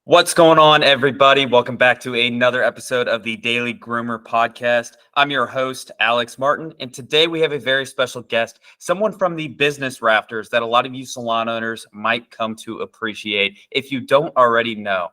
What's going on, everybody? Welcome back to another episode of the Daily Groomer podcast. I'm your host, Alex Martin, and today we have a very special guest, someone from the business rafters that a lot of you salon owners might come to appreciate if you don't already know.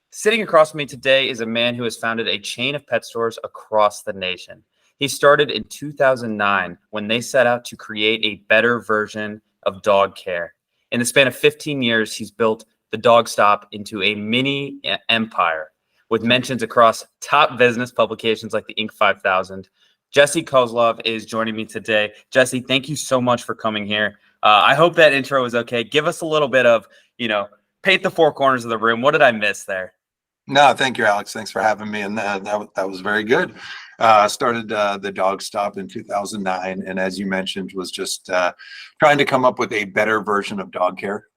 Sitting across from me today is a man who has founded a chain of pet stores across the nation. He started in 2009 when they set out to create a better version of dog care. In the span of 15 years, he's built the Dog Stop into a mini empire with mentions across top business publications like the Inc. 5000. Jesse Coslov is joining me today. Jesse, thank you so much for coming here. I hope that intro is okay. Give us a little bit of, paint the four corners of the room. What did I miss there? No, thank you, Alex. Thanks for having me. And that was very good. Started the Dog Stop in 2009. And as you mentioned, was just trying to come up with a better version of dog care.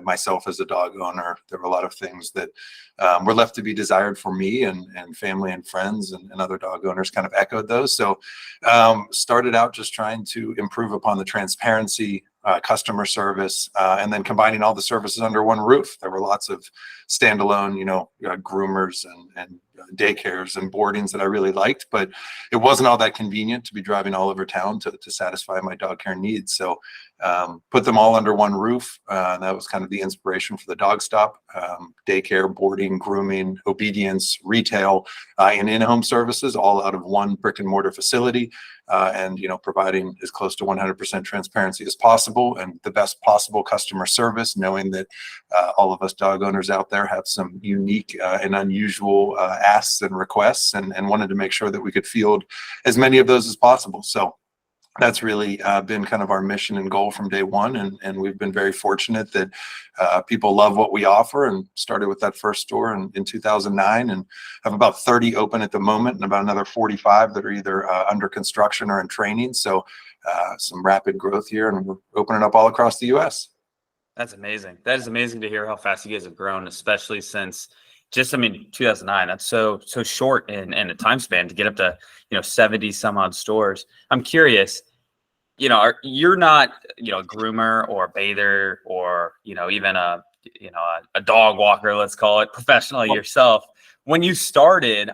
Myself as a dog owner, there were a lot of things that were left to be desired for me, and family and friends and other dog owners kind of echoed those. So started out just trying to improve upon the transparency, customer service, and then combining all the services under one roof. There were lots of standalone, groomers and daycares and boardings that I really liked, but it wasn't all that convenient to be driving all over town to satisfy my dog care needs. So put them all under one roof. That was kind of the inspiration for the Dog Stop: daycare, boarding, grooming, obedience, retail, and in-home services, all out of one brick and mortar facility. And providing as close to 100% transparency as possible and the best possible customer service, knowing that all of us dog owners out there have some unique and unusual asks and requests, and wanted to make sure that we could field as many of those as possible. So that's really been kind of our mission and goal from day one. And we've been very fortunate that people love what we offer, and started with that first store in 2009, and have about 30 open at the moment, and about another 45 that are either under construction or in training. So some rapid growth here, and we're opening up all across the U.S. That's amazing. That is amazing to hear how fast you guys have grown, especially since 2009. That's so short in a time span to get up to 70 some odd stores. I'm curious, you're not a groomer or a bather or even a dog walker, let's call it, professionally yourself. When you started,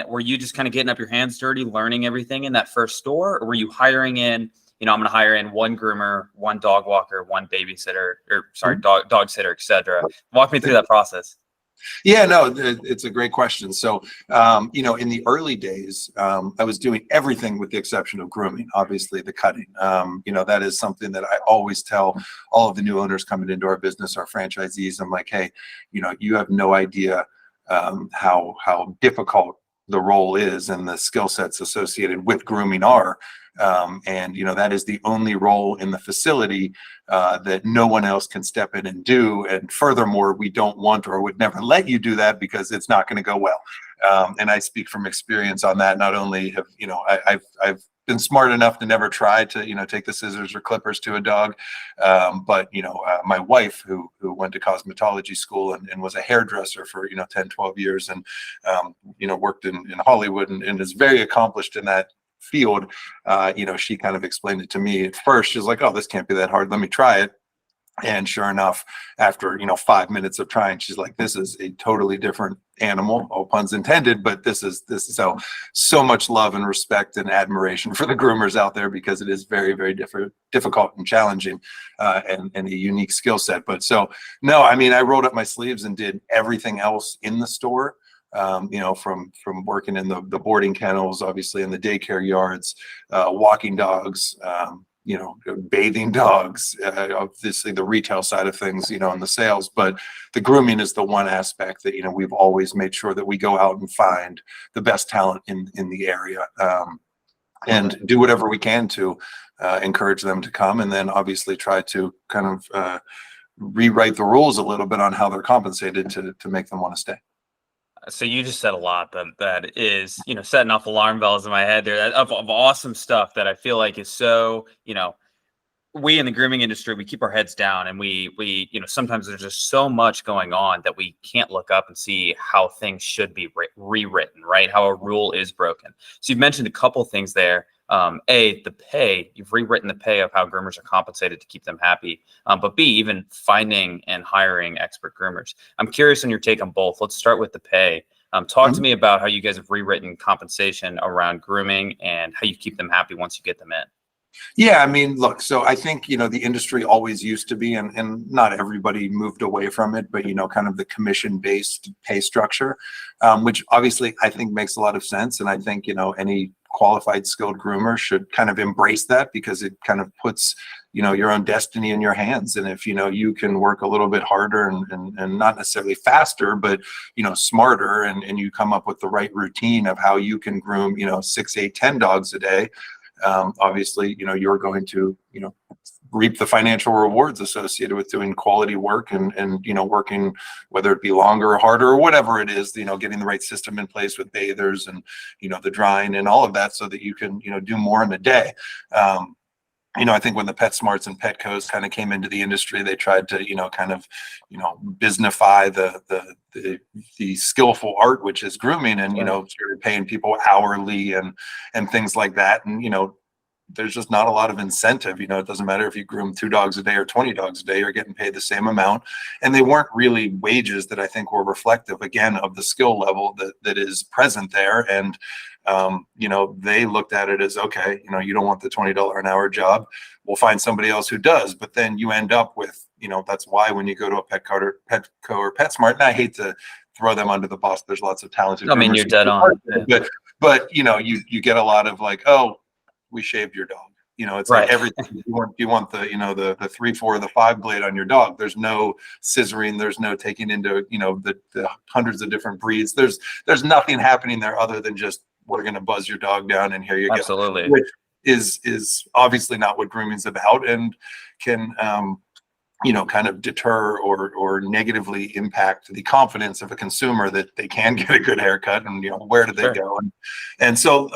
were you just kind of getting up your hands dirty, learning everything in that first store, or were you hiring in? I'm going to hire in one groomer, one dog walker, one babysitter, dog sitter, etc. Walk me through that process. Yeah, no, it's a great question. So, in the early days, I was doing everything with the exception of grooming, obviously the cutting. That is something that I always tell all of the new owners coming into our business, our franchisees. I'm like, hey, you have no idea how difficult the role is and the skill sets associated with grooming are. That is the only role in the facility that no one else can step in and do. And furthermore, we don't want or would never let you do that because it's not going to go well. And I speak from experience on that. Not only have, I've been smart enough to never try to, take the scissors or clippers to a dog. But my wife, who went to cosmetology school and was a hairdresser for, 10, 12 years and, worked in Hollywood and is very accomplished in that field. She kind of explained it to me at first. She's like, oh, this can't be that hard. Let me try it. And sure enough, after 5 minutes of trying, she's like, this is a totally different animal, all puns intended, but this is so much love and respect and admiration for the groomers out there, because it is very, very difficult and challenging, and a unique skill set. But so no, I rolled up my sleeves and did everything else in the store. From working in the boarding kennels, obviously in the daycare yards, walking dogs, bathing dogs, obviously the retail side of things, and the sales. But the grooming is the one aspect that, we've always made sure that we go out and find the best talent in the area, and do whatever we can to encourage them to come, and then obviously try to kind of rewrite the rules a little bit on how they're compensated to make them want to stay. So you just said a lot that is, setting off alarm bells in my head there of awesome stuff that I feel like is so, we in the grooming industry, we keep our heads down, and we sometimes there's just so much going on that we can't look up and see how things should be rewritten, right? How a rule is broken. So you've mentioned a couple things there. The pay, you've rewritten the pay of how groomers are compensated to keep them happy, but B, even finding and hiring expert groomers. I'm curious on your take on both. Let's start with the pay. Talk to me about how you guys have rewritten compensation around grooming and how you keep them happy once you get them in. Yeah, I mean, look, so I think, the industry always used to be, and not everybody moved away from it, but, kind of the commission-based pay structure, which obviously I think makes a lot of sense. And I think, any qualified, skilled groomer should kind of embrace that, because it kind of puts, your own destiny in your hands. And if, you can work a little bit harder and not necessarily faster, but, smarter, and you come up with the right routine of how you can groom, 6, 8, 10 dogs a day, obviously, you're going to, reap the financial rewards associated with doing quality work and working, whether it be longer or harder or whatever it is, getting the right system in place with bathers and, the drying and all of that, so that you can, do more in a day. I think when the PetSmarts and Petcos kind of came into the industry, they tried to, businessify the skillful art, which is grooming, and, started paying people hourly and things like that. And, there's just not a lot of incentive. It doesn't matter if you groom 2 dogs a day or 20 dogs a day, you're getting paid the same amount. And they weren't really wages that I think were reflective, again, of the skill level that is present there. And, they looked at it as, okay, you don't want the $20 an hour job. We'll find somebody else who does. But then you end up with, that's why when you go to a Petco or PetSmart, and I hate to throw them under the bus, there's lots of talented. I mean, you're dead on. But you get a lot of like, oh, we shaved your dog. It's right. Like everything. You want the 3, 4, the 5 blade on your dog. There's no scissoring. There's no taking into, the hundreds of different breeds. There's nothing happening there other than just, we're going to buzz your dog down and here you go. Absolutely. Which is obviously not what grooming's about, and can, kind of deter or negatively impact the confidence of a consumer that they can get a good haircut, and, where do they Sure. go? And so,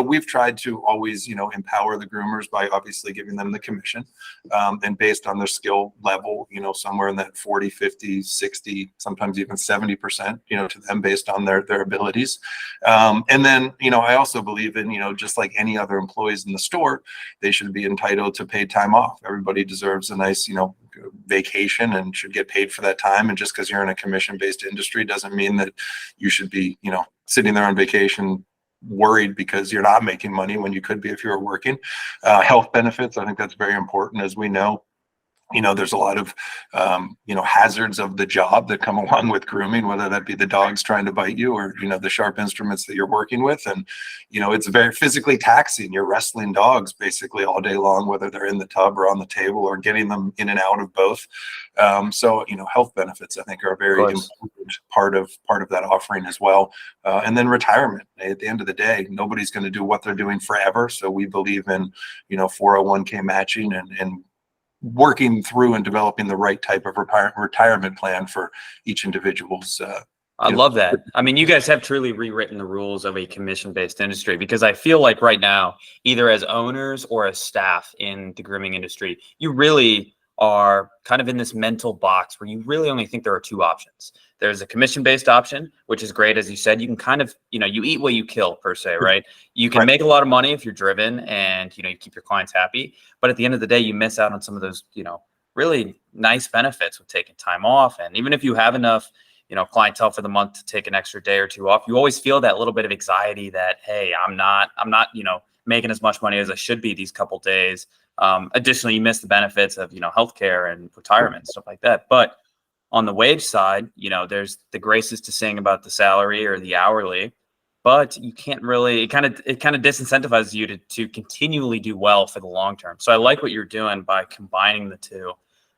we've tried to always, empower the groomers by obviously giving them the commission, and based on their skill level, somewhere in that 40, 50, 60, sometimes even 70%, to them based on their abilities. And then, I also believe in, just like any other employees in the store, they should be entitled to paid time off. Everybody deserves a nice, vacation and should get paid for that time. And just because you're in a commission-based industry doesn't mean that you should be, sitting there on vacation worried because you're not making money when you could be if you were working. Health benefits, I think that's very important. As we know, there's a lot of, hazards of the job that come along with grooming, whether that be the dogs trying to bite you or, the sharp instruments that you're working with. And, it's very physically taxing. You're wrestling dogs basically all day long, whether they're in the tub or on the table, or getting them in and out of both. So, health benefits, I think, are a very important part of that offering as well. And then retirement. At the end of the day, nobody's going to do what they're doing forever. So we believe in, 401k matching and working through and developing the right type of retirement plan for each individual's. I love that. I mean, you guys have truly rewritten the rules of a commission-based industry, because I feel like right now, either as owners or as staff in the grooming industry, you really are kind of in this mental box where you really only think there are 2 options. There's a commission-based option, which is great. As you said, you can kind of, you eat what you kill, per se, right? You can make a lot of money if you're driven and, you keep your clients happy. But at the end of the day, you miss out on some of those, really nice benefits with taking time off. And even if you have enough, clientele for the month to take an extra day or 2 off, you always feel that little bit of anxiety that, hey, I'm not, making as much money as I should be these couple days. Additionally, you miss the benefits of, healthcare and retirement, stuff like that. But on the wage side, there's the graces to sing about the salary or the hourly, but you can't really, it kind of disincentivizes you to continually do well for the long term. So I like what you're doing by combining the 2.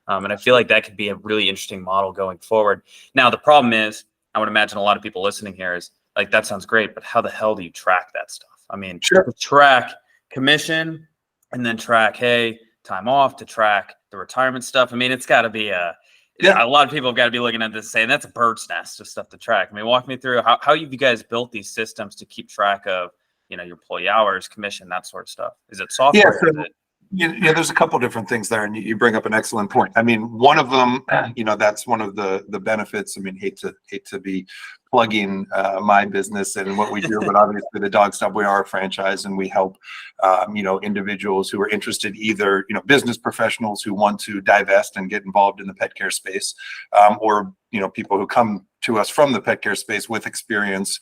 And I feel like that could be a really interesting model going forward. Now, the problem is, I would imagine a lot of people listening here is like, that sounds great, but how the hell do you track that stuff? I mean, to track commission and then track, hey, time off, to track the retirement stuff. I mean, it's got to be a lot of people have got to be looking at this saying that's a bird's nest of stuff to track. I mean, walk me through how have you guys built these systems to keep track of, your employee hours, commission, that sort of stuff? Is it software? Yeah, there's a couple different things there, and you bring up an excellent point. I mean, one of them, that's one of the benefits. I mean, hate to be plugging my business and what we do, but obviously the Dog Stop, we are a franchise, and we help individuals who are interested, either business professionals who want to divest and get involved in the pet care space, or people who come to us from the pet care space with experience,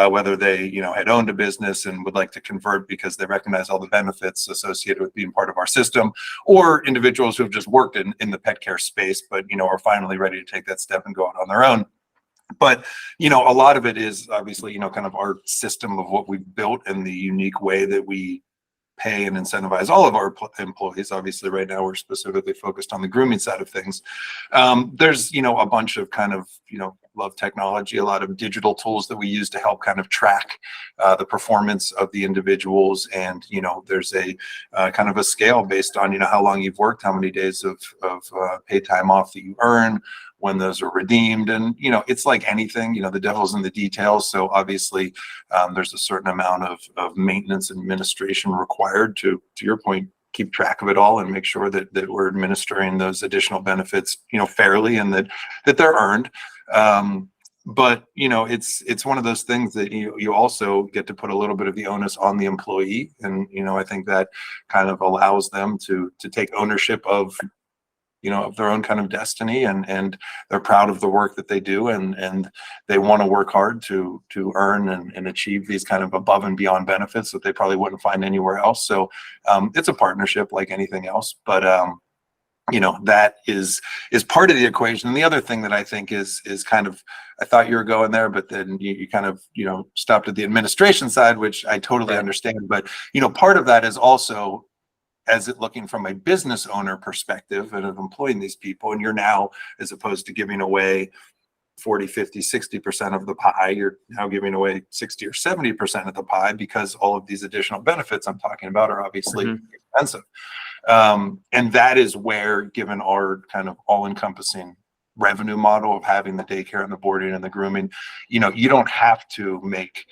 whether they had owned a business and would like to convert because they recognize all the benefits associated with being part of our system, or individuals who have just worked in the pet care space but are finally ready to take that step and go out on their own. But a lot of it is obviously kind of our system of what we've built and the unique way that we pay and incentivize all of our employees. Obviously, right now we're specifically focused on the grooming side of things. There's a bunch of kind of love technology, a lot of digital tools that we use to help kind of track the performance of the individuals, and there's a kind of a scale based on how long you've worked, how many days of paid time off that you earn, when those are redeemed. And it's like anything, the devil's in the details. So obviously there's a certain amount of maintenance and administration required to your point, keep track of it all and make sure that we're administering those additional benefits fairly, and that they're earned. But it's one of those things that you also get to put a little bit of the onus on the employee, and I think that kind of allows them to take ownership of of their own kind of destiny, and they're proud of the work that they do, and they want to work hard to earn and achieve these kind of above and beyond benefits that they probably wouldn't find anywhere else. So it's a partnership like anything else, but that is part of the equation. And the other thing that I think is kind of, I thought you were going there, but then you kind of stopped at the administration side, which I totally understand. But part of that is also, as it looking from a business owner perspective and of employing these people, and you're now, as opposed to giving away 40, 50, 60% of the pie, you're now giving away 60 or 70% of the pie, because all of these additional benefits I'm talking about are obviously expensive. And that is where, given our kind of all-encompassing revenue model of having the daycare and the boarding and the grooming, you don't have to make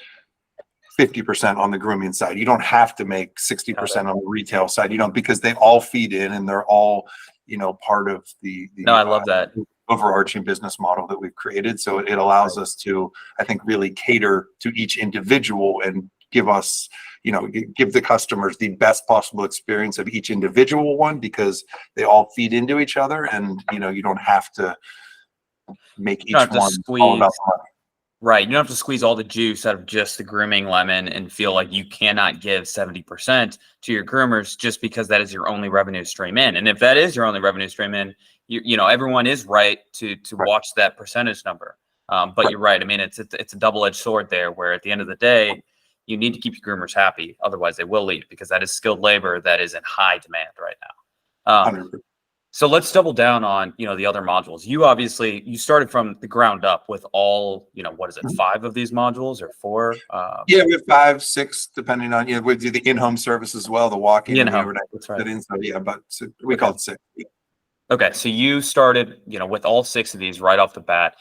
50% on the grooming side. You don't have to make 60% on the retail side. Because they all feed in, and they're all, part of the No, I love that overarching business model that we've created. So it allows us to, I think, really cater to each individual and give us, give the customers the best possible experience of each individual one, because they all feed into each other, and you don't have to make each one all about money. Right. You don't have to squeeze all the juice out of just the grooming lemon and feel like you cannot give 70% to your groomers just because that is your only revenue stream in. And if that is your only revenue stream in, everyone is right to watch that percentage number. But you're right. I mean, it's a double-edged sword there, where at the end of the day, you need to keep your groomers happy. Otherwise, they will leave, because that is skilled labor that is in high demand right now. So let's double down on, the other modules. You started from the ground up with all, what is it, 5 of these modules or 4? Yeah, we have 5, 6, depending on, we do the in-home service as well, the walking and the overnight sitting. So yeah, but we call it 6. Okay. So you started, with all 6 of these right off the bat.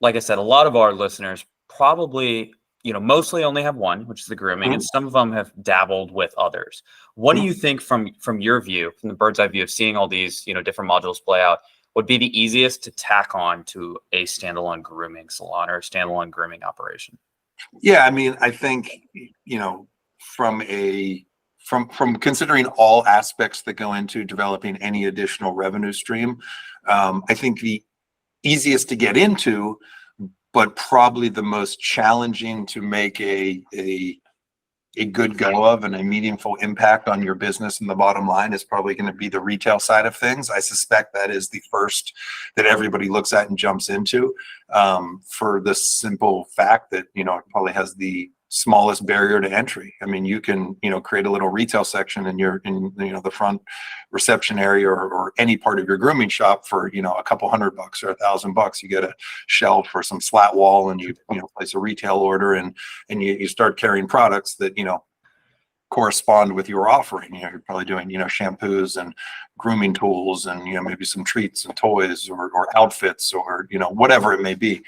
Like I said, a lot of our listeners probably, mostly only have one, which is the grooming, and some of them have dabbled with others. What do you think, from your view, from the bird's eye view of seeing all these, different modules play out, would be the easiest to tack on to a standalone grooming salon or a standalone grooming operation? Yeah, I mean, I think, from considering all aspects that go into developing any additional revenue stream, I think the easiest to get into, but probably the most challenging to make a good go of and a meaningful impact on your business and the bottom line, is probably going to be the retail side of things. I suspect that is the first that everybody looks at and jumps into, for the simple fact that, it probably has the smallest barrier to entry. I mean, you can, create a little retail section in the front reception area or any part of your grooming shop for, a couple $100 or $1,000. You get a shelf or some slat wall, and you place a retail order, and you start carrying products that, correspond with your offering. You're probably doing, shampoos and grooming tools, and, maybe some treats and toys or outfits, or, whatever it may be.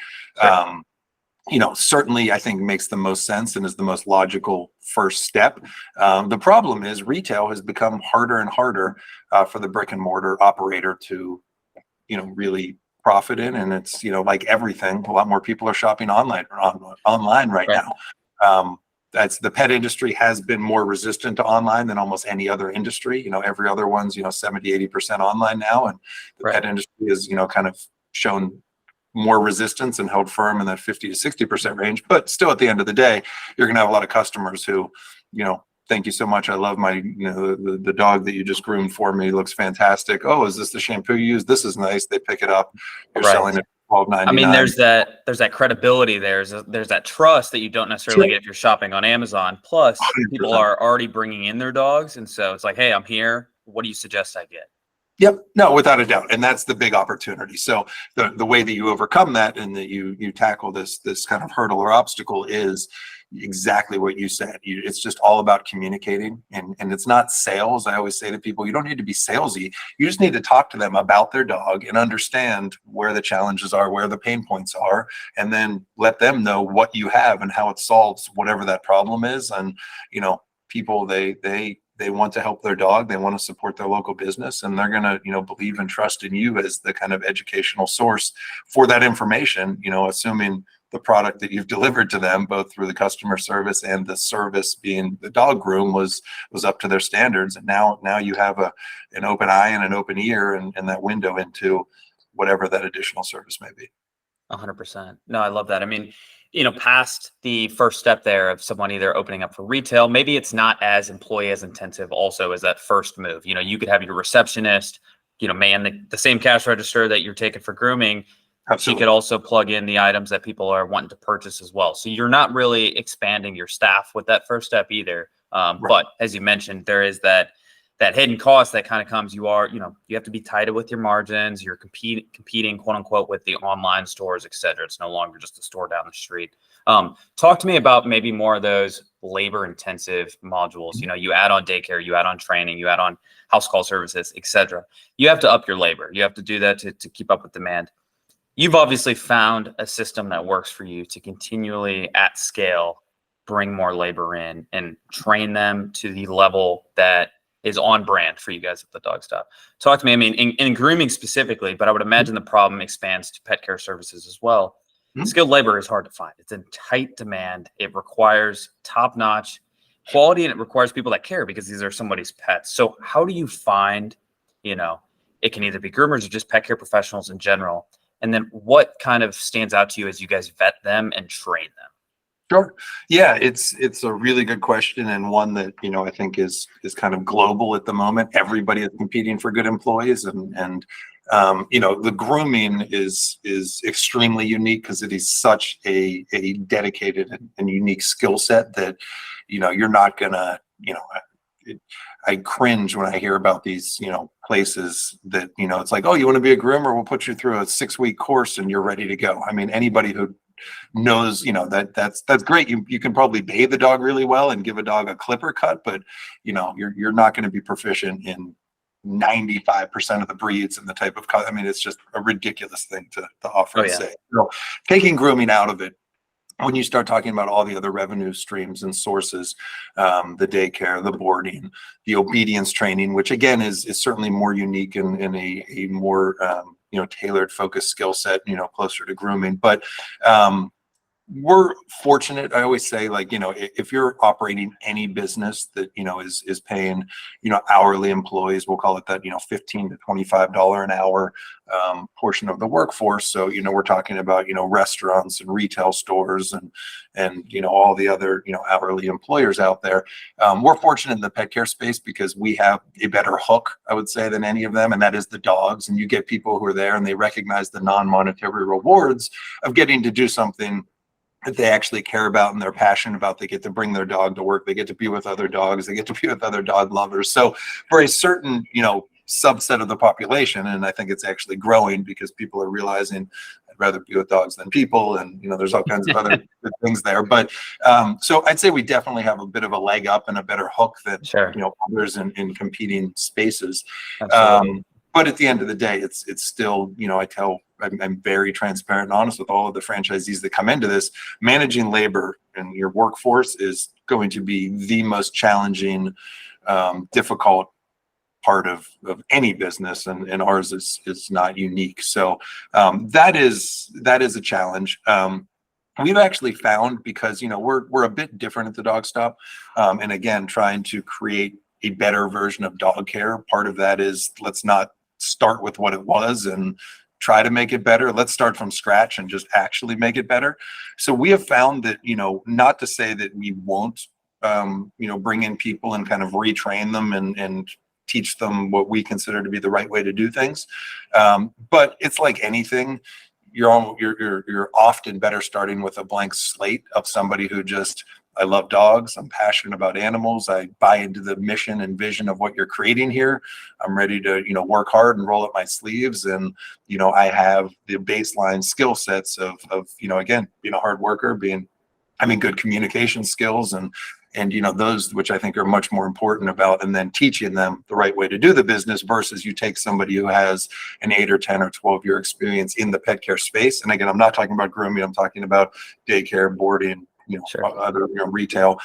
certainly I think makes the most sense and is the most logical first step. The problem is retail has become harder and harder for the brick and mortar operator to, really profit in. And it's, like everything, a lot more people are shopping online right Right. now. That's the pet industry has been more resistant to online than almost any other industry. Every other one's, 70-80% online now. And the Right. pet industry is, kind of shown more resistance and held firm in that 50 to 60% range. But still, at the end of the day, you're going to have a lot of customers who, thank you so much. I love my, the dog that you just groomed for me. Looks fantastic. Oh, is this the shampoo you use? This is nice. They pick it up. You're Right. selling it $12.99. I mean, there's that credibility. There's that trust that you don't necessarily get if you're shopping on Amazon. Plus, 100%. people are already bringing in their dogs, and so it's like, hey, I'm here. What do you suggest I get? Yep. No, without a doubt. And that's the big opportunity. So the way that you overcome that and that you tackle this kind of hurdle or obstacle is exactly what you said. It's just all about communicating, and it's not sales. I always say to people, you don't need to be salesy. You just need to talk to them about their dog and understand where the challenges are, where the pain points are, and then let them know what you have and how it solves whatever that problem is. And, people, they want to help their dog. They want to support their local business, and they're going to, believe and trust in you as the kind of educational source for that information, assuming the product that you've delivered to them, both through the customer service and the service being the dog groom was up to their standards. And now you have an open eye and an open ear and that window into whatever that additional service may be. 100%. No, I love that. I mean, past the first step there of someone either opening up for retail, maybe it's not as employee as intensive also as that first move. You could have your receptionist, man the same cash register that you're taking for grooming. Absolutely. She could also plug in the items that people are wanting to purchase as well. So you're not really expanding your staff with that first step either. Right. But as you mentioned, there is that hidden cost that kind of comes. You have to be tighter with your margins. You're competing, quote unquote, with the online stores, et cetera. It's no longer just a store down the street. Talk to me about maybe more of those labor intensive modules. You add on daycare, you add on training, you add on house call services, et cetera. You have to up your labor. You have to do that to keep up with demand. You've obviously found a system that works for you to continually at scale bring more labor in and train them to the level that is on brand for you guys at the Dog Stop. Talk to me. I mean, in grooming specifically, but I would imagine the problem expands to pet care services as well. Mm-hmm. Skilled labor is hard to find. It's in tight demand. It requires top-notch quality, and it requires people that care because these are somebody's pets. So how do you find, it can either be groomers or just pet care professionals in general. And then what kind of stands out to you as you guys vet them and train them? Sure. Yeah, it's a really good question, and one that I think is kind of global at the moment. Everybody is competing for good employees, and the grooming is extremely unique because it is such a dedicated and unique skill set that you're not gonna I cringe when I hear about these places that it's like, oh, you want to be a groomer, we'll put you through a 6-week course and you're ready to go. I mean, anybody who knows that's great. You can probably bathe the dog really well and give a dog a clipper cut, but you're not going to be proficient in 95% of the breeds and the type of cut. I mean, it's just a ridiculous thing to offer. Oh, and yeah. say. So taking grooming out of it, when you start talking about all the other revenue streams and sources, the daycare, the boarding, the obedience training, which again is certainly more unique and a more tailored focused skill set, closer to grooming. But we're fortunate. I always say, if you're operating any business that is paying hourly employees, we'll call it that $15 to $25 an hour portion of the workforce. So we're talking about restaurants and retail stores and all the other hourly employers out there. We're fortunate in the pet care space because we have a better hook, I would say, than any of them, and that is the dogs. And you get people who are there and they recognize the non-monetary rewards of getting to do something that they actually care about and they're passionate about. They get to bring their dog to work. They get to be with other dogs. They get to be with other dog lovers. So for a certain, subset of the population, and I think it's actually growing because people are realizing I'd rather be with dogs than people. And, there's all kinds of other good things there. But so I'd say we definitely have a bit of a leg up and a better hook than, Sure. Others in competing spaces. Absolutely. But at the end of the day, it's still, I tell I'm very transparent and honest with all of the franchisees that come into this. Managing labor and your workforce is going to be the most challenging, difficult part of any business, and ours is not unique. So that is a challenge. We've actually found, because we're a bit different at the dog stop, and again, trying to create a better version of dog care. Part of that is, let's not start with what it was and try to make it better. Let's start from scratch and just actually make it better. So we have found that, not to say that we won't bring in people and kind of retrain them and teach them what we consider to be the right way to do things, but it's like anything. You're often better starting with a blank slate of somebody who just, I love dogs, I'm passionate about animals, I buy into the mission and vision of what you're creating here, I'm ready to work hard and roll up my sleeves, and I have the baseline skill sets of again, being a hard worker, having good communication skills, and those which I think are much more important about, and then teaching them the right way to do the business, versus you take somebody who has an 8 or 10 or 12 year experience in the pet care space. And again, I'm not talking about grooming, I'm talking about daycare, boarding, Sure. other retail.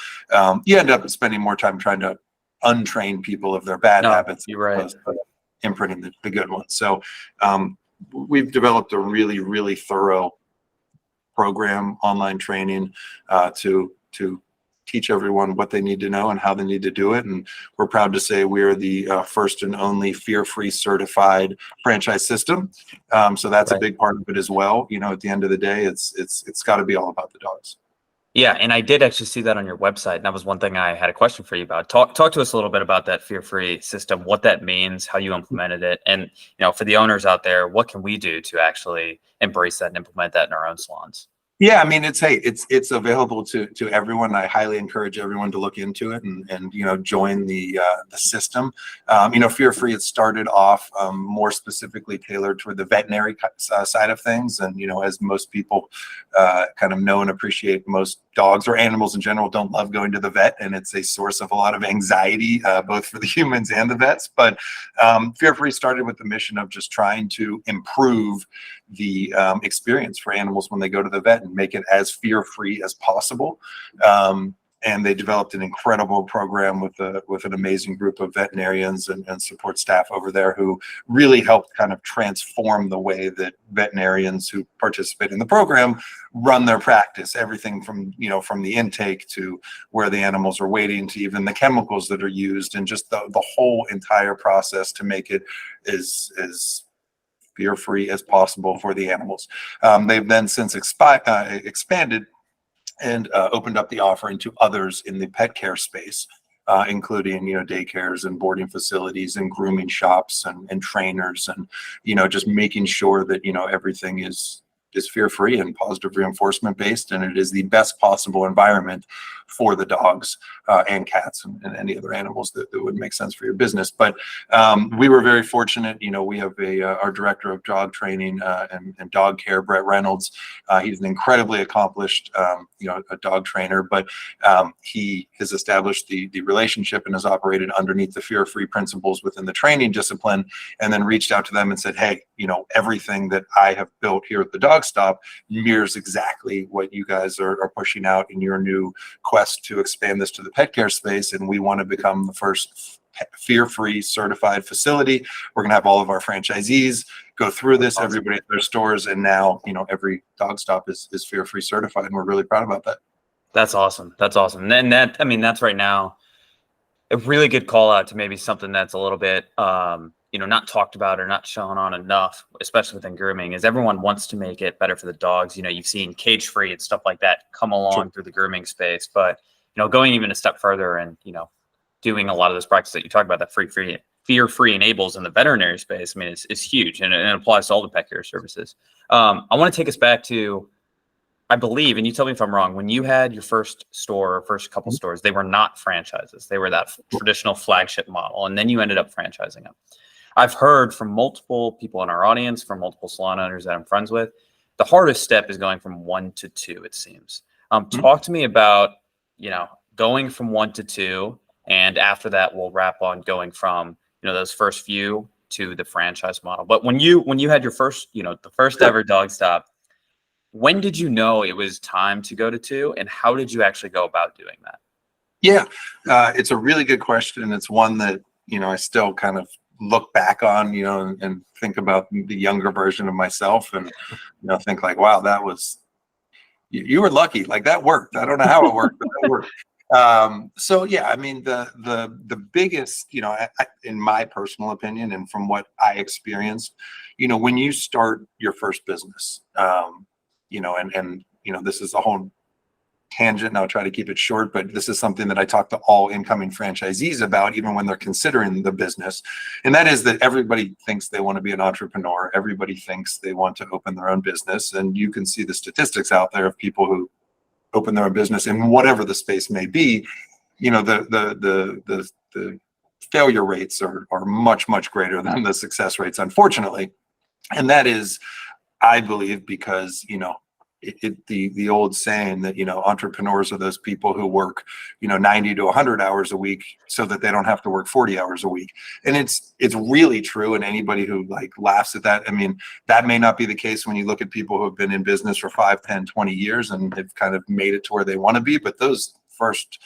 You end up spending more time trying to untrain people of their bad habits, you're right, imprinting the good ones. So we've developed a really, really thorough program, online training, to teach everyone what they need to know and how they need to do it. And we're proud to say we are the first and only fear-free certified franchise system. So that's a big part of it as well. At the end of the day, it's got to be all about the dogs. Yeah, and I did actually see that on your website, and that was one thing I had a question for you about. Talk to us a little bit about that fear-free system, what that means, how you implemented it, and for the owners out there, what can we do to actually embrace that and implement that in our own salons? Yeah, I mean, it's available to everyone. I highly encourage everyone to look into it and join the system. Fear Free, it started off more specifically tailored toward the veterinary side of things, and as most people kind of know and appreciate, most dogs or animals in general don't love going to the vet, and it's a source of a lot of anxiety, both for the humans and the vets. But Fear Free started with the mission of just trying to improve the experience for animals when they go to the vet and make it as fear-free as possible. And they developed an incredible program with an amazing group of veterinarians and support staff over there, who really helped kind of transform the way that veterinarians who participate in the program run their practice. Everything from the intake to where the animals are waiting, to even the chemicals that are used, and just the whole entire process to make it as fear-free as possible for the animals. They've then since expanded and opened up the offering to others in the pet care space, including daycares and boarding facilities and grooming shops and trainers, and just making sure that everything is fear-free and positive reinforcement based, and it is the best possible environment for the dogs and cats and any other animals that would make sense for your business. But we were very fortunate. We have our director of dog training and dog care, Brett Reynolds. He's an incredibly accomplished a dog trainer, but he has established the relationship and has operated underneath the fear-free principles within the training discipline, and then reached out to them and said, hey, everything that I have built here at the dog stop mirrors exactly what you guys are pushing out in your new quest to expand this to the pet care space, and we want to become the first fear-free certified facility. We're going to have all of our franchisees go through this, everybody at their stores, and now every dog stop is fear-free certified, and we're really proud about that. That's awesome. And that's right now a really good call out to maybe something that's a little bit not talked about or not shown on enough, especially within grooming, is everyone wants to make it better for the dogs. You've seen cage free and stuff like that come along through the grooming space, but going even a step further and doing a lot of those practices that you talk about, that fear-free enables in the veterinary space, I mean, it's huge, and it applies to all the pet care services. I want to take us back to, I believe, and you tell me if I'm wrong, when you had your first store or first couple stores, they were not franchises. They were that traditional flagship model, and then you ended up franchising them. I've heard from multiple people in our audience, from multiple salon owners that I'm friends with, the hardest step is going from 1 to 2, it seems. Talk to me about, going from 1 to 2, and after that, we'll wrap on going from, those first few to the franchise model. But when you had your first, the first ever dog stop, when did you know it was time to go to two, and how did you actually go about doing that? Yeah, it's a really good question. It's one that, I still kind of look back on, and think about the younger version of myself, and, think like, wow, that was, you were lucky. Like, that worked. I don't know how it worked, but that worked. So yeah, I mean, the biggest, in my personal opinion, and from what I experienced, when you start your first business, this is a whole tangent, and I'll try to keep it short, but this is something that I talk to all incoming franchisees about, even when they're considering the business. And that is that everybody thinks they want to be an entrepreneur. Everybody thinks they want to open their own business. And you can see the statistics out there of people who open their own business in whatever the space may be. The failure rates are much, much greater than the success rates, unfortunately. And that is, I believe, because, the old saying that, entrepreneurs are those people who work, 90 to 100 hours a week so that they don't have to work 40 hours a week. And it's really true. And anybody who laughs at that, I mean, that may not be the case when you look at people who have been in business for 5, 10, 20 years and they've kind of made it to where they want to be. But those first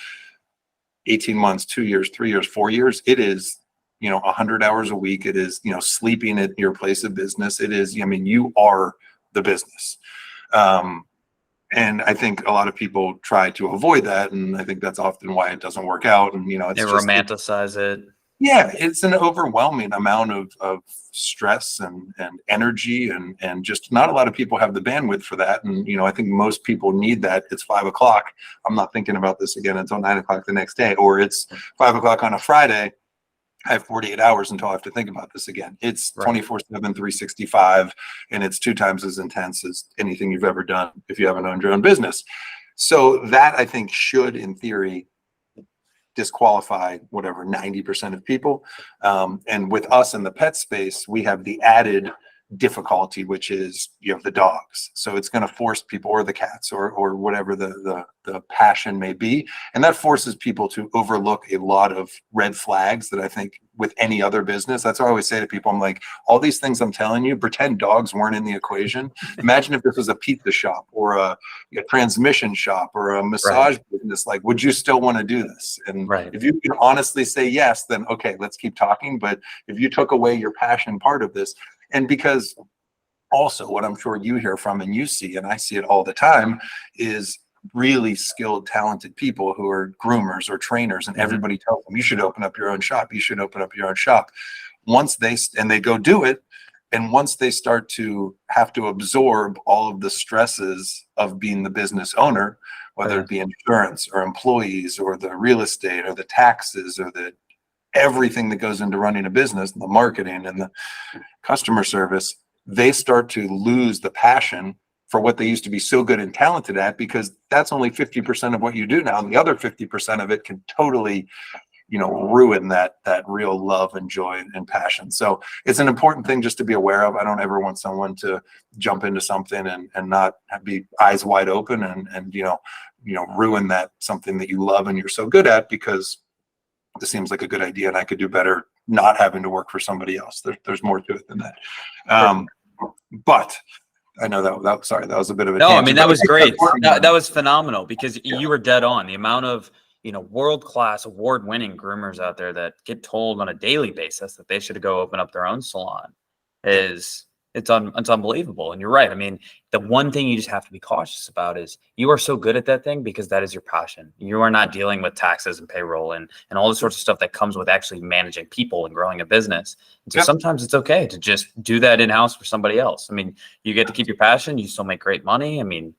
18 months, 2 years, 3 years, 4 years, it is, 100 hours a week. It is, sleeping at your place of business. It is, you are the business. And I think a lot of people try to avoid that. And I think that's often why it doesn't work out. And, it's They romanticize it. Yeah, it's an overwhelming amount of stress and energy, and just not a lot of people have the bandwidth for that. And, I think most people need that. It's 5 o'clock. I'm not thinking about this again until 9 o'clock the next day, or it's 5 o'clock on a Friday. I have 48 hours until I have to think about this again. It's 24/7, 365, and it's 2 times as intense as anything you've ever done if you haven't owned your own business. So that, I think, should, in theory, disqualify 90% of people. And with us in the pet space, we have the added difficulty, which is the dogs. So it's going to force people, or the cats, or whatever the passion may be, and that forces people to overlook a lot of red flags that I think with any other business. That's what I always say to people. I'm like, all these things I'm telling you, pretend dogs weren't in the equation. Imagine if this was a pizza shop, or a transmission shop, or a massage business. Like, would you still want to do this? And if you can honestly say yes, then okay, let's keep talking. But if you took away your passion part of this, and because also what I'm sure you hear from and you see, and I see it all the time, is really skilled, talented people who are groomers or trainers, and everybody tells them, you should open up your own shop. You should open up your own shop. Once they go do it, and once they start to have to absorb all of the stresses of being the business owner, whether it be insurance or employees or the real estate or the taxes or the everything that goes into running a business, the marketing and the customer service, they start to lose the passion for what they used to be so good and talented at, because that's only 50% of what you do now. And the other 50% of it can totally, ruin that real love and joy and passion. So it's an important thing just to be aware of. I don't ever want someone to jump into something and not be eyes wide open and ruin that something that you love and you're so good at, because this seems like a good idea and I could do better not having to work for somebody else. There's more to it than that. But I know that sorry, that was a bit of a tangent. I mean, that was great. That was phenomenal, because you were dead on. The amount of, world-class, award-winning groomers out there that get told on a daily basis that they should go open up their own salon it's unbelievable. And you're right. I mean, the one thing you just have to be cautious about is you are so good at that thing because that is your passion. You are not dealing with taxes and payroll and all the sorts of stuff that comes with actually managing people and growing a business. And so sometimes it's okay to just do that in-house for somebody else. I mean, you get to keep your passion. You still make great money. I mean,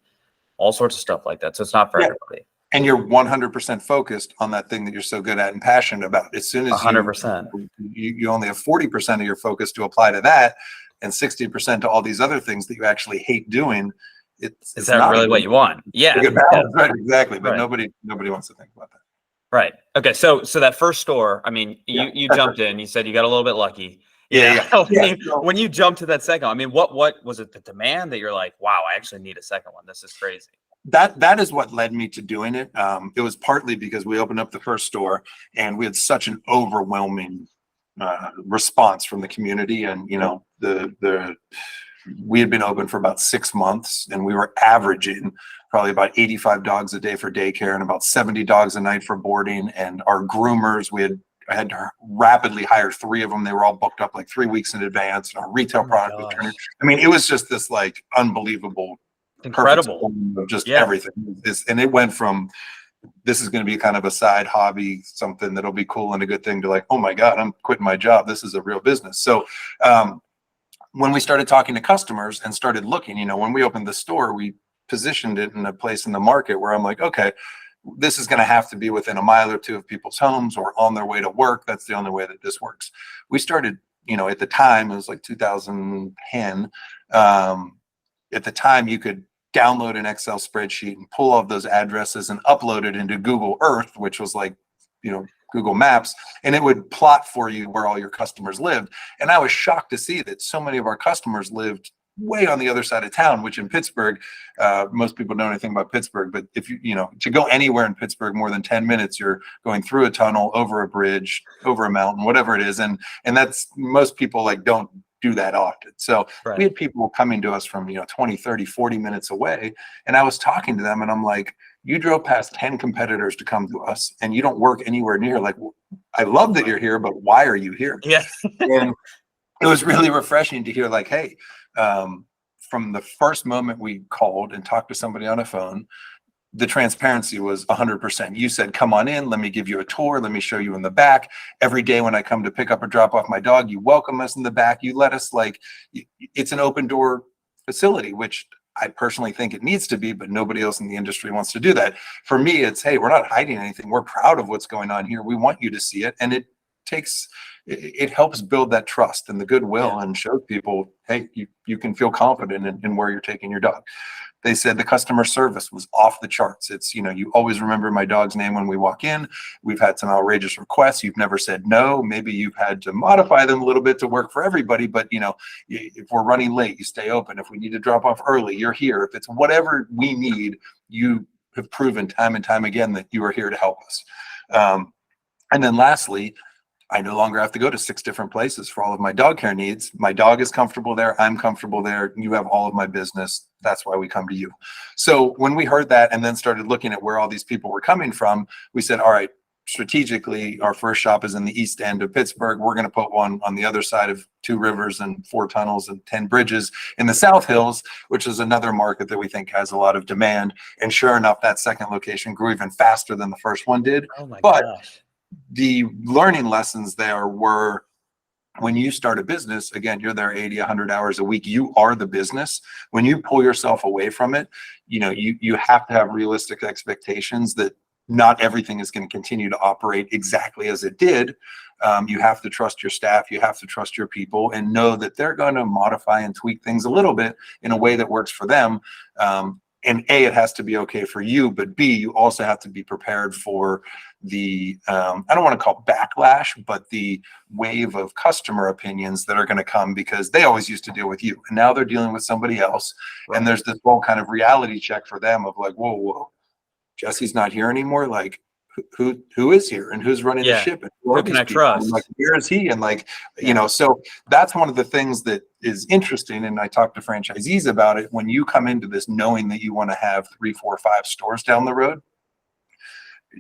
all sorts of stuff like that. So it's not for everybody. And you're 100% focused on that thing that you're so good at and passionate about. As soon as 100%, you only have 40% of your focus to apply to that, and 60% to all these other things that you actually hate doing. Is that really what you want? Yeah, right, exactly. But nobody wants to think about that. Right. Okay. So that first store, I mean, you jumped in. You said you got a little bit lucky. When you jumped to that second, I mean, what was it? The demand that you're like, wow, I actually need a second one. This is crazy. That is what led me to doing it. It was partly because we opened up the first store and we had such an overwhelming response from the community. And, we had been open for about 6 months, and we were averaging probably about 85 dogs a day for daycare and about 70 dogs a night for boarding. And our groomers, I had to rapidly hire 3 of them. They were all booked up like 3 weeks in advance. And our retail product was turning. I mean, it was just this like unbelievable, incredible of just everything. And it went from, this is going to be kind of a side hobby, something that'll be cool and a good thing, to like, oh my God, I'm quitting my job. This is a real business. So, when we started talking to customers and started looking, when we opened the store, we positioned it in a place in the market where I'm like, okay, this is going to have to be within a mile or 2 of people's homes or on their way to work. That's the only way that this works. We started, at the time, it was like 2010. At the time, you could download an Excel spreadsheet and pull all those addresses and upload it into Google Earth, which was like, Google Maps, and it would plot for you where all your customers lived. And I was shocked to see that so many of our customers lived way on the other side of town, which in Pittsburgh, most people don't know anything about Pittsburgh, but if to go anywhere in Pittsburgh more than 10 minutes, you're going through a tunnel, over a bridge, over a mountain, whatever it is. And that's, most people like don't do that often. So we had people coming to us from, 20, 30, 40 minutes away. And I was talking to them and I'm like, you drove past 10 competitors to come to us and you don't work anywhere near. Like, I love that you're here, but why are you here? Yeah. And it was really refreshing to hear like, hey, from the first moment we called and talked to somebody on a phone, the transparency was 100%. You said, come on in, let me give you a tour, let me show you in the back. Every day when I come to pick up or drop off my dog, you welcome us in the back. You let us, like, it's an open door facility, which I personally think it needs to be, but nobody else in the industry wants to do that. For me, it's, hey, we're not hiding anything. We're proud of what's going on here. We want you to see it. And it helps build that trust and the goodwill and show people, hey, you can feel confident in where you're taking your dog. They said the customer service was off the charts. It's, you always remember my dog's name when we walk in. We've had some outrageous requests. You've never said no. Maybe you've had to modify them a little bit to work for everybody. But, if we're running late, you stay open. If we need to drop off early, you're here. If it's whatever we need, you have proven time and time again that you are here to help us. And then lastly, I no longer have to go to 6 different places for all of my dog care needs. My dog is comfortable there. I'm comfortable there. You have all of my business. That's why we come to you. So when we heard that and then started looking at where all these people were coming from, we said, all right, strategically, our first shop is in the east end of Pittsburgh. We're going to put one on the other side of 2 rivers and 4 tunnels and 10 bridges in the South Hills, which is another market that we think has a lot of demand. And sure enough, that second location grew even faster than the first one did. Oh my gosh. The learning lessons there were, when you start a business, again, you're there 80, 100 hours a week. You are the business. When you pull yourself away from it, you have to have realistic expectations that not everything is going to continue to operate exactly as it did. You have to trust your staff. You have to trust your people and know that they're going to modify and tweak things a little bit in a way that works for them. And A, it has to be okay for you, but B, you also have to be prepared for the, I don't want to call it backlash, but the wave of customer opinions that are going to come, because they always used to deal with you and now they're dealing with somebody else. Right. And there's this whole kind of reality check for them of like, whoa, Jesse's not here anymore. Like, who is here and who's running the ship? And who can I trust? Like, where is he? And like, so that's one of the things that is interesting. And I talk to franchisees about it. When you come into this knowing that you want to have 3, 4, 5 stores down the road,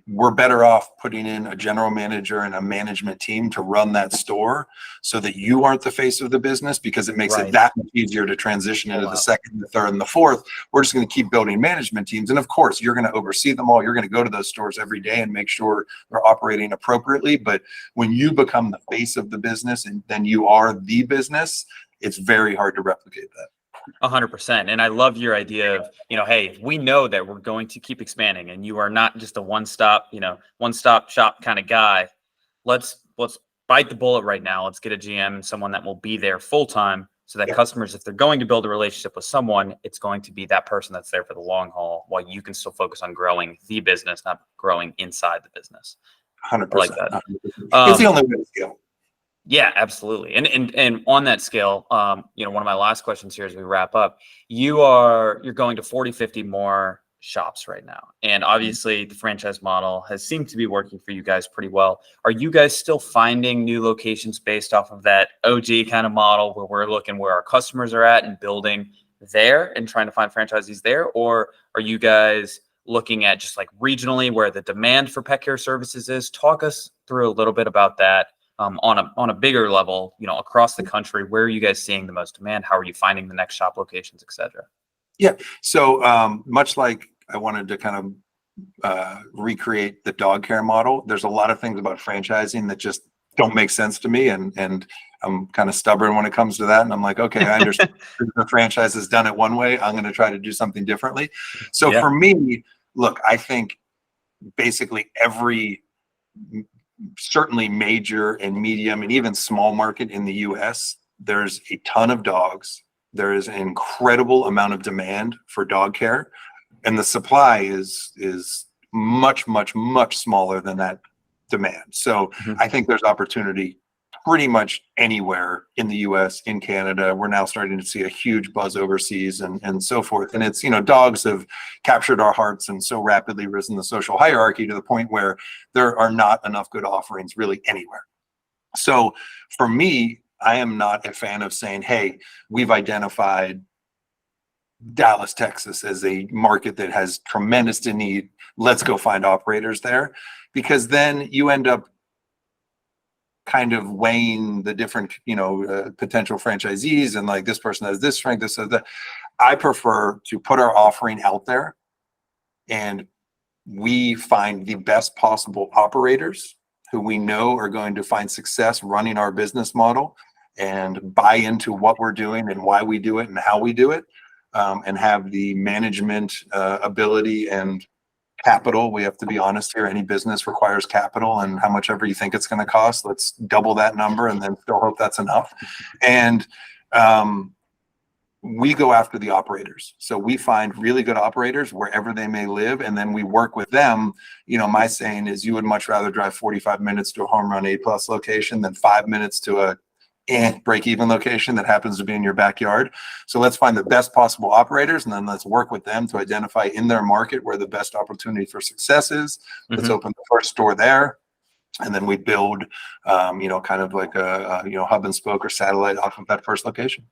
we're better off putting in a general manager and a management team to run that store so that you aren't the face of the business, because it makes it that much easier to transition into the second, the third, and the fourth. We're just going to keep building management teams. And of course, you're going to oversee them all. You're going to go to those stores every day and make sure they're operating appropriately. But when you become the face of the business and then you are the business, it's very hard to replicate that. 100%. And I love your idea of, hey, we know that we're going to keep expanding and you are not just a one-stop shop kind of guy. Let's bite the bullet right now. Let's get a GM, someone that will be there full time, so that customers, if they're going to build a relationship with someone, it's going to be that person that's there for the long haul, while you can still focus on growing the business, not growing inside the business. 100%. I like that. It's the only way to scale. Yeah, absolutely. And on that scale, one of my last questions here as we wrap up, you're going to 40, 50 more shops right now. And obviously the franchise model has seemed to be working for you guys pretty well. Are you guys still finding new locations based off of that OG kind of model where we're looking where our customers are at and building there and trying to find franchisees there? Or are you guys looking at just like regionally where the demand for pet care services is? Talk us through a little bit about that on a bigger level, across the country. Where are you guys seeing the most demand? How are you finding the next shop locations, et cetera? Yeah. So much like I wanted to kind of recreate the dog care model, there's a lot of things about franchising that just don't make sense to me. And I'm kind of stubborn when it comes to that. And I'm like, okay, I understand the franchise has done it one way. I'm going to try to do something differently. So Yeah. for me, look, I think basically every certainly major and medium and even small market in the US, there's a ton of dogs. There is an incredible amount of demand for dog care, and the supply is much, much, much smaller than that demand. So I think there's opportunity pretty much anywhere in the US, in Canada. We're now starting to see a huge buzz overseas and so forth. And it's, dogs have captured our hearts and so rapidly risen the social hierarchy to the point where there are not enough good offerings really anywhere. So for me, I am not a fan of saying, hey, we've identified Dallas, Texas as a market that has tremendous need. Let's go find operators there, because then you end up kind of weighing the different, potential franchisees and like this person has this strength, this has that. I prefer to put our offering out there and we find the best possible operators who we know are going to find success running our business model and buy into what we're doing and why we do it and how we do it, and have the management ability and capital. We have to be honest here. Any business requires capital, and how much ever you think it's going to cost, let's double that number and then still hope that's enough. And we go after the operators. So we find really good operators wherever they may live, and then we work with them. My saying is you would much rather drive 45 minutes to a home run A+ location than 5 minutes to a break-even location that happens to be in your backyard. So let's find the best possible operators, and then let's work with them to identify in their market where the best opportunity for success is. Let's open the first store there. And then we build, kind of like a hub and spoke or satellite off of that first location.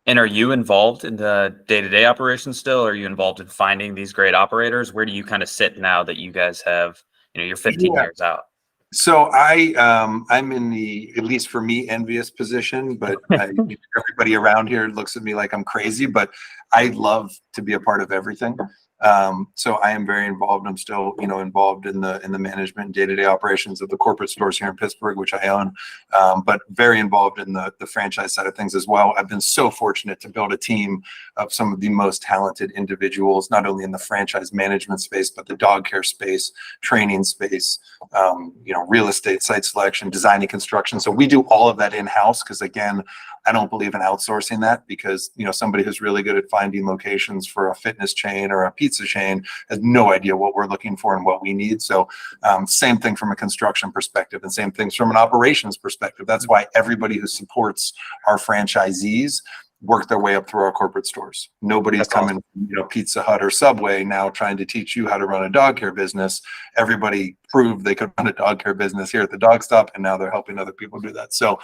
And are you involved in the day-to-day operations still? Are you involved in finding these great operators? Where do you kind of sit now that you guys have, you're 15 years out? So I'm in the, at least for me, envious position, but everybody around here looks at me like I'm crazy, but I love to be a part of everything. So I am very involved. I'm still, involved in the management and day-to-day operations of the corporate stores here in Pittsburgh, which I own, but very involved in the franchise side of things as well. I've been so fortunate to build a team of some of the most talented individuals, not only in the franchise management space, but the dog care space, training space, real estate, site selection, designing, construction. So we do all of that in-house because, again, I don't believe in outsourcing that, because somebody who's really good at finding locations for a fitness chain or a pizza chain has no idea what we're looking for and what we need. So same thing from a construction perspective, and same things from an operations perspective. That's why everybody who supports our franchisees work their way up through our corporate stores. Nobody's coming, Pizza Hut or Subway now trying to teach you how to run a dog care business. Everybody proved they could run a dog care business here at the Dog Stop, and now they're helping other people do that. So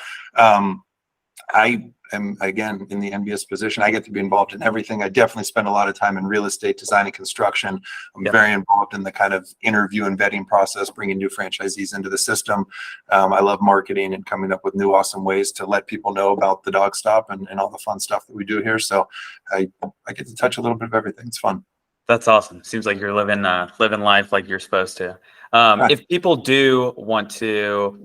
I am, again, in the envious position. I get to be involved in everything. I definitely spend a lot of time in real estate, designing, construction. I'm very involved in the kind of interview and vetting process, bringing new franchisees into the system. I love marketing and coming up with new awesome ways to let people know about the Dog Stop and all the fun stuff that we do here. So I get to touch a little bit of everything. It's fun. That's awesome. Seems like you're living life like you're supposed to. If people do want to,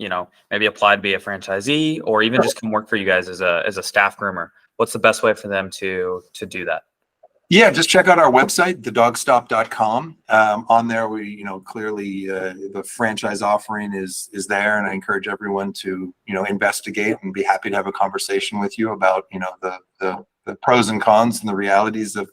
maybe apply to be a franchisee or even just come work for you guys as a staff groomer, what's the best way for them to do that? Yeah, just check out our website, thedogstop.com. On there, we, clearly the franchise offering is there, and I encourage everyone to, investigate and be happy to have a conversation with you about, the pros and cons and the realities of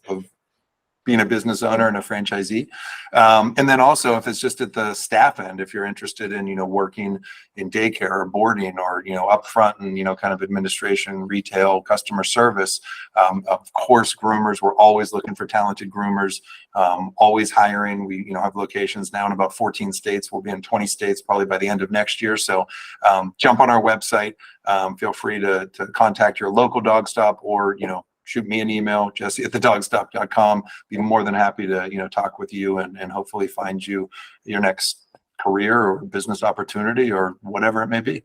being a business owner and a franchisee. And then also if it's just at the staff end, if you're interested in, working in daycare or boarding or, upfront and, kind of administration, retail, customer service, of course, groomers, we're always looking for talented groomers, always hiring. We, have locations now in about 14 states. We'll be in 20 states probably by the end of next year. So jump on our website. Feel free to contact your local dog stop or, shoot me an email, jesse@thedogstop.com. Be more than happy to, talk with you and hopefully find you your next career or business opportunity or whatever it may be.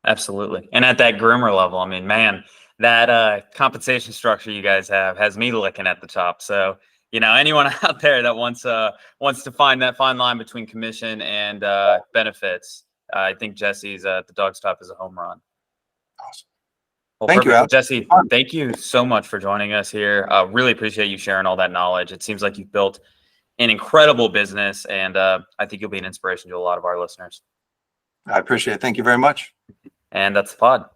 Absolutely. And at that groomer level, I mean, man, that compensation structure you guys have has me licking at the top. So, anyone out there that wants to find that fine line between commission and benefits, I think Jesse's The Dog Stop is a home run. Awesome. Well, Thank you, perfect. Alex. Jesse, thank you so much for joining us here. Really appreciate you sharing all that knowledge. It seems like you've built an incredible business, and I think you'll be an inspiration to a lot of our listeners. I appreciate it. Thank you very much. And that's the pod.